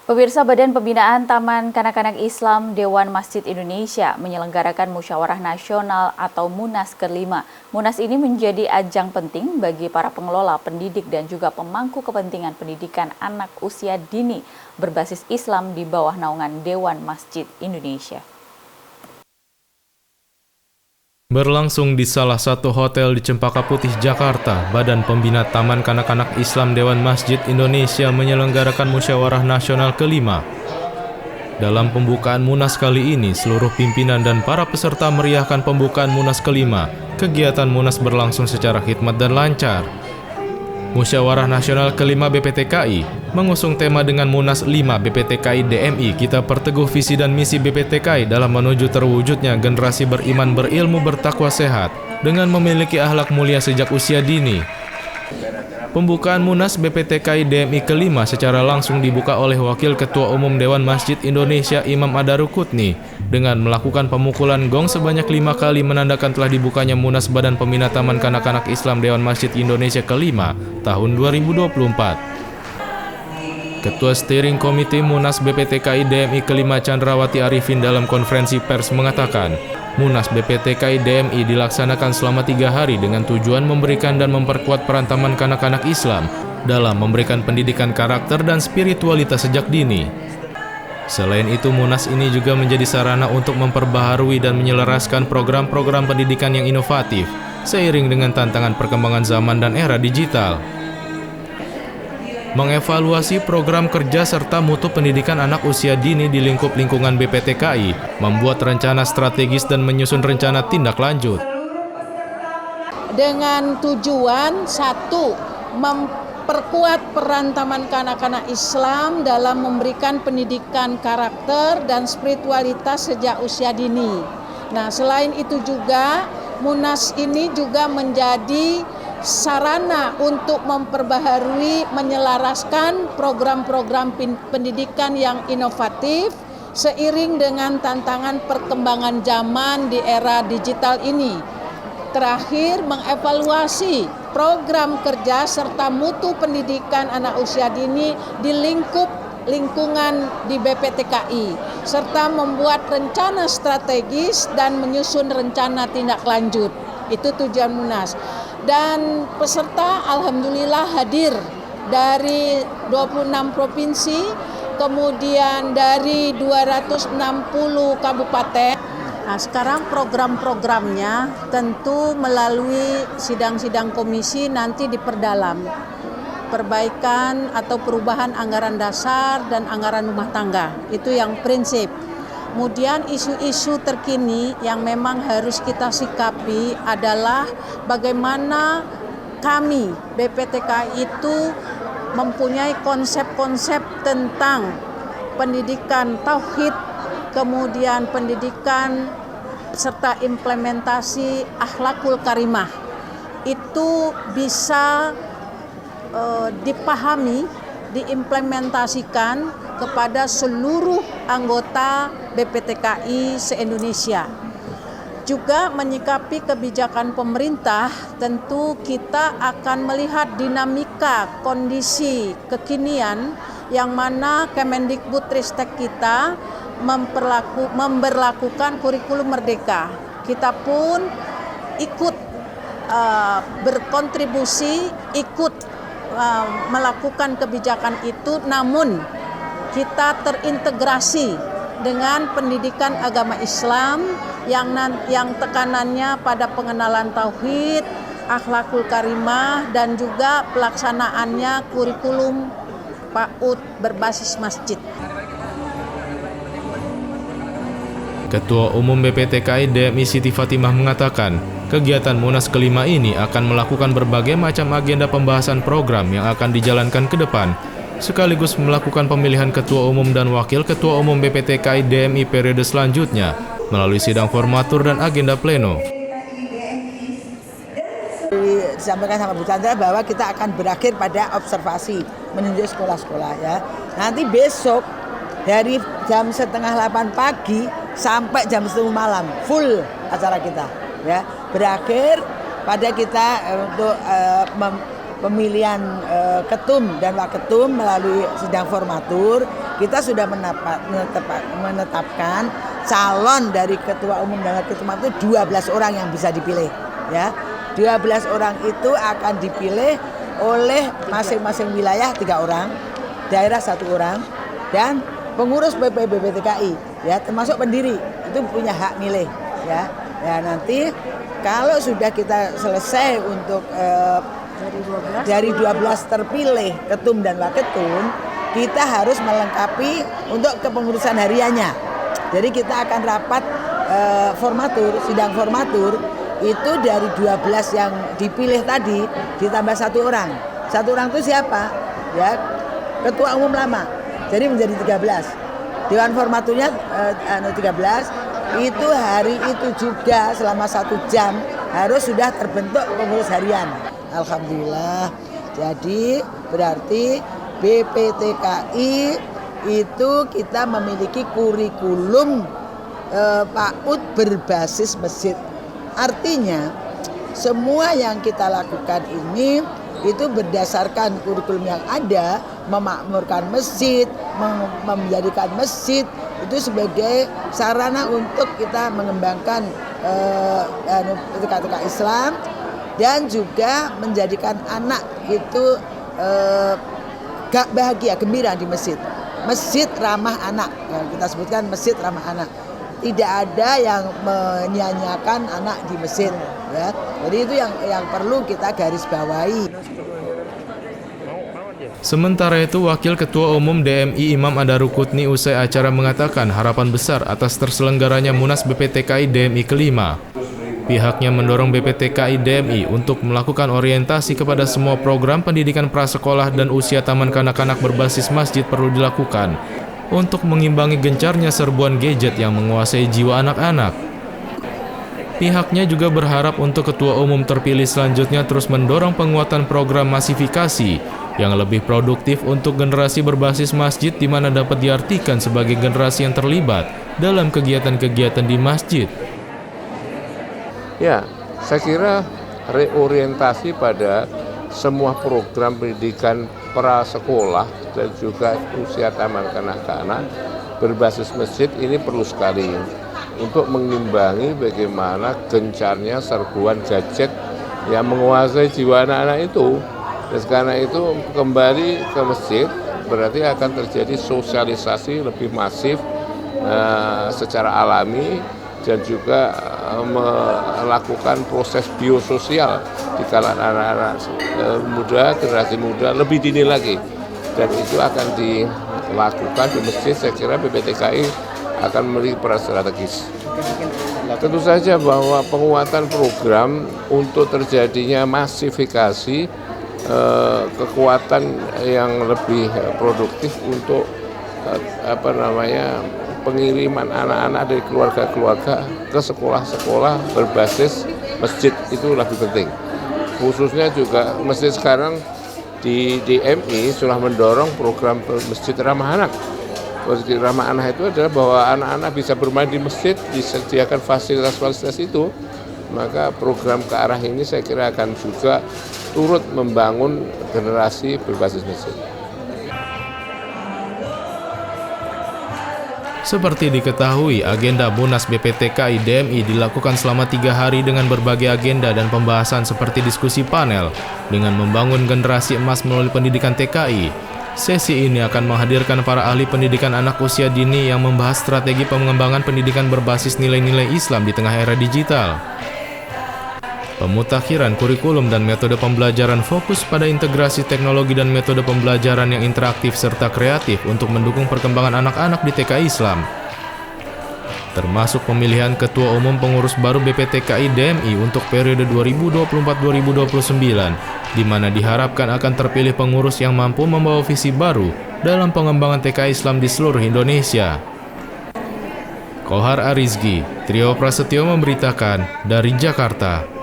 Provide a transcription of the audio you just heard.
Pemirsa, Badan Pembinaan Taman Kanak-Kanak Islam Dewan Masjid Indonesia menyelenggarakan Musyawarah Nasional atau Munas ke-5. Munas ini menjadi ajang penting bagi para pengelola, pendidik, dan juga pemangku kepentingan pendidikan anak usia dini berbasis Islam di bawah naungan Dewan Masjid Indonesia. Berlangsung di salah satu hotel di Cempaka Putih, Jakarta, Badan Pembina Taman Kanak-Kanak Islam Dewan Masjid Indonesia menyelenggarakan Musyawarah Nasional ke-5. Dalam pembukaan Munas kali ini, seluruh pimpinan dan para peserta meriahkan pembukaan Munas ke-5. Kegiatan Munas berlangsung secara khidmat dan lancar. Musyawarah Nasional ke-5 BPTKI mengusung tema dengan Munas 5 BPTKI DMI, kita perteguh visi dan misi BPTKI dalam menuju terwujudnya generasi beriman, berilmu, bertakwa, sehat dengan memiliki akhlak mulia sejak usia dini. Pembukaan Munas BPTKI DMI ke-5 secara langsung dibuka oleh Wakil Ketua Umum Dewan Masjid Indonesia Imam Adarukutni dengan melakukan pemukulan gong sebanyak 5 kali menandakan telah dibukanya Munas Badan Pembina Taman Kanak-Kanak Islam Dewan Masjid Indonesia ke-5 tahun 2024. Ketua Steering Komite Munas BPTKI DMI ke-5 Chandrawati Arifin dalam konferensi pers mengatakan, Munas BPTKI DMI dilaksanakan selama 3 hari dengan tujuan memberikan dan memperkuat peran Taman Kanak-Kanak Islam dalam memberikan pendidikan karakter dan spiritualitas sejak dini. Selain itu, Munas ini juga menjadi sarana untuk memperbaharui dan menyelaraskan program-program pendidikan yang inovatif seiring dengan tantangan perkembangan zaman dan era digital. Mengevaluasi program kerja serta mutu pendidikan anak usia dini di lingkup lingkungan BPTKI, membuat rencana strategis dan menyusun rencana tindak lanjut. Dengan tujuan satu, memperkuat peran Taman Kanak-Kanak Islam dalam memberikan pendidikan karakter dan spiritualitas sejak usia dini. Nah, selain itu juga Munas ini juga menjadi sarana untuk memperbaharui, menyelaraskan program-program pendidikan yang inovatif seiring dengan tantangan perkembangan zaman di era digital ini. Terakhir, mengevaluasi program kerja serta mutu pendidikan anak usia dini di lingkungan di BPTKI, serta membuat rencana strategis dan menyusun rencana tindak lanjut. Itu tujuan Munas. Dan peserta alhamdulillah hadir dari 26 provinsi, kemudian dari 260 kabupaten. Nah, sekarang program-programnya tentu melalui sidang-sidang komisi nanti diperdalam. Perbaikan atau perubahan anggaran dasar dan anggaran rumah tangga. Itu yang prinsip. Kemudian isu-isu terkini yang memang harus kita sikapi adalah bagaimana kami BPTKI itu mempunyai konsep-konsep tentang pendidikan tauhid, kemudian pendidikan serta implementasi akhlakul karimah. Itu bisa dipahami, diimplementasikan kepada seluruh anggota BPTKI se-Indonesia. Juga menyikapi kebijakan pemerintah, tentu kita akan melihat dinamika kondisi kekinian yang mana Kemendikbudristek kita memberlakukan kurikulum merdeka. Kita pun ikut berkontribusi, ikut melakukan kebijakan itu, namun kita terintegrasi dengan pendidikan agama Islam yang tekanannya pada pengenalan tauhid, akhlakul karimah, dan juga pelaksanaannya kurikulum PAUD berbasis masjid. Ketua Umum BPTKI DMI Siti Fatimah mengatakan, kegiatan Munas ke-5 ini akan melakukan berbagai macam agenda pembahasan program yang akan dijalankan ke depan, sekaligus melakukan pemilihan Ketua Umum dan Wakil Ketua Umum BPTKI DMI periode selanjutnya melalui sidang formatur dan agenda pleno. Disampaikan sama Bu Chandra bahwa kita akan berakhir pada observasi menunjuk sekolah-sekolah ya. Nanti besok dari jam 7:30 pagi sampai jam 10 malam full acara kita ya. Berakhir pada kita untuk pemilihan ketum dan waketum melalui sidang formatur. kita sudah menetapkan calon dari ketua umum dan wakil ketua umum itu 12 orang yang bisa dipilih, ya. 12 orang itu akan dipilih oleh masing-masing wilayah 3 orang, daerah 1 orang, dan pengurus BPTKI, ya, termasuk pendiri itu punya hak milih, ya. Ya, nanti kalau sudah kita selesai untuk dari 12 terpilih ketum dan waketum, kita harus melengkapi untuk kepengurusan hariannya. Jadi kita akan rapat sidang formatur itu dari 12 yang dipilih tadi ditambah 1 orang. 1 orang itu siapa? Ya, ketua umum lama. Jadi menjadi 13. Dewan formaturnya 13. Itu hari itu juga selama 1 jam harus sudah terbentuk pengurus harian. Alhamdulillah. Jadi berarti BPTKI itu kita memiliki kurikulum PAUD berbasis masjid. Artinya semua yang kita lakukan ini itu berdasarkan kurikulum yang ada, memakmurkan masjid, menjadikan masjid itu sebagai sarana untuk kita mengembangkan TK Islam dan juga menjadikan anak itu bahagia, gembira di masjid. Masjid ramah anak, yang kita sebutkan masjid ramah anak. Tidak ada yang menyanyiakan anak di masjid, ya. Jadi itu yang perlu kita garis bawahi. Sementara itu, Wakil Ketua Umum DMI Imam Adarukutni usai acara mengatakan harapan besar atas terselenggaranya Munas BPTKI DMI kelima. Pihaknya mendorong BPTKI DMI untuk melakukan orientasi kepada semua program pendidikan prasekolah dan usia taman kanak-kanak berbasis masjid perlu dilakukan untuk mengimbangi gencarnya serbuan gadget yang menguasai jiwa anak-anak. Pihaknya juga berharap untuk Ketua Umum terpilih selanjutnya terus mendorong penguatan program masifikasi yang lebih produktif untuk generasi berbasis masjid di mana dapat diartikan sebagai generasi yang terlibat dalam kegiatan-kegiatan di masjid. Ya, saya kira reorientasi pada semua program pendidikan prasekolah dan juga usia taman kanak-kanak berbasis masjid ini perlu sekali untuk mengimbangi bagaimana gencarnya serbuan gadget yang menguasai jiwa anak-anak itu. Dan karena itu kembali ke masjid berarti akan terjadi sosialisasi lebih masif secara alami dan juga melakukan proses biososial di kalangan anak-anak muda, generasi muda lebih dini lagi. Dan itu akan dilakukan di masjid. Saya kira BPTKI akan memiliki peran strategis. Tentu saja bahwa penguatan program untuk terjadinya masifikasi kekuatan yang lebih produktif untuk pengiriman anak-anak dari keluarga-keluarga ke sekolah-sekolah berbasis masjid itu lebih penting. Khususnya juga masjid sekarang di DMI sudah mendorong program masjid ramah anak. Masjid ramah anak itu adalah bahwa anak-anak bisa bermain di masjid, disediakan fasilitas-fasilitas itu. Maka program ke arah ini saya kira akan juga turut membangun generasi berbasis masjid. Seperti diketahui, agenda Munas BPTKI DMI dilakukan selama 3 hari dengan berbagai agenda dan pembahasan seperti diskusi panel dengan membangun generasi emas melalui pendidikan TKI. Sesi ini akan menghadirkan para ahli pendidikan anak usia dini yang membahas strategi pengembangan pendidikan berbasis nilai-nilai Islam di tengah era digital. Pemutakhiran kurikulum dan metode pembelajaran fokus pada integrasi teknologi dan metode pembelajaran yang interaktif serta kreatif untuk mendukung perkembangan anak-anak di TK Islam. Termasuk pemilihan Ketua Umum Pengurus baru BPTKI DMI untuk periode 2024-2029, di mana diharapkan akan terpilih pengurus yang mampu membawa visi baru dalam pengembangan TK Islam di seluruh Indonesia. Kohar Arizki, Trio Prasetyo memberitakan dari Jakarta.